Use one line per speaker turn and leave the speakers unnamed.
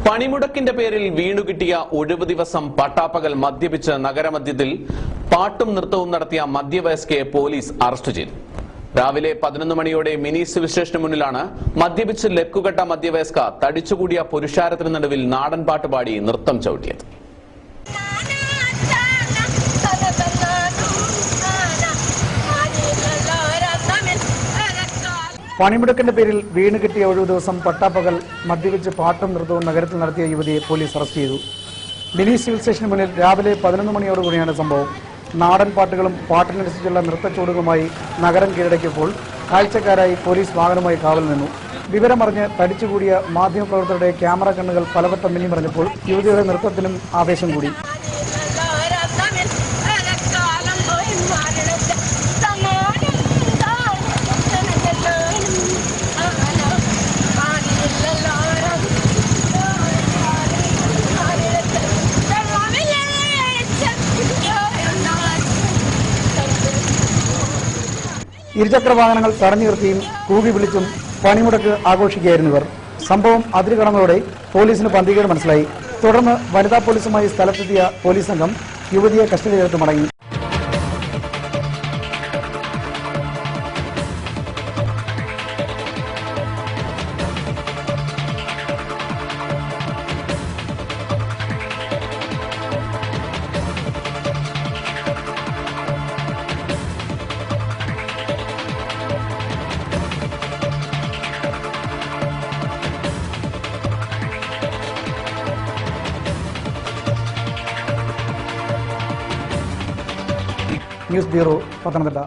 പണിമുടക്കിന്റെ പേരിൽ വീണുകിട്ടിയ ഒഴിവു ദിവസം പട്ടാപ്പകൽ മദ്യപിച്ച് നഗരമധ്യത്തിൽ പാട്ടും നൃത്തവും നടത്തിയ മധ്യവയസ്കയെ പോലീസ് അറസ്റ്റ് ചെയ്തു. രാവിലെ 11 മണിയോടെ മിനി സിവിൽ സ്റ്റേഷന് മുന്നിലാണ് മദ്യപിച്ച് ലക്കുകെട്ട മധ്യവയസ്ക തടിച്ചുകൂടിയ പുരുഷാരത്തിന് നടുവിൽ നാടൻ പാട്ട് പാടി നൃത്തം ചവിട്ടിയത്.
പണിമുടക്കിന്റെ പേരിൽ വീണ് കിട്ടിയ ഒഴിവു ദിവസം പട്ടാപ്പകൽ മദ്യപിച്ച് പാട്ടും നൃത്തവും നഗരത്തിൽ നടത്തിയ യുവതിയെ പോലീസ് അറസ്റ്റ് ചെയ്തു. മിനി സിവിൽ സ്റ്റേഷന് മുന്നിൽ രാവിലെ 11 മണിയോടുകൂടിയാണ് സംഭവം. നാടൻ പാട്ടുകളും പാട്ടിനനുസരിച്ചുള്ള നൃത്തച്ചുവടുകളുമായി നഗരം കീഴടക്കിയപ്പോൾ കാഴ്ചക്കാരായി പോലീസ് വാഹനവുമായി കാവൽ നിന്നു. വിവരമറിഞ്ഞ് തടിച്ചുകൂടിയ മാധ്യമപ്രവർത്തകരുടെ ക്യാമറ കണ്ണുകൾ പലവട്ടം മിന്നി മറിഞ്ഞപ്പോൾ യുവതിയുടെ നൃത്തത്തിനും ആവേശം കൂടി. ഇരുചക്ര വാഹനങ്ങൾ തടഞ്ഞു നിർത്തിയും കൂകി വിളിച്ചും പണിമുടക്ക് ആഘോഷിക്കുകയായിരുന്നു ഇവർ. സംഭവം അതിരുകടന്നതോടെ പോലീസിന് പന്തികേട് മനസ്സിലായി. തുടർന്ന് വനിതാ പോലീസുമായി സ്ഥലത്തെത്തിയ പോലീസ് സംഘം യുവതിയെ കസ്റ്റഡിയിലെടുത്ത് മടങ്ങി. News bureau, Pathanamthitta.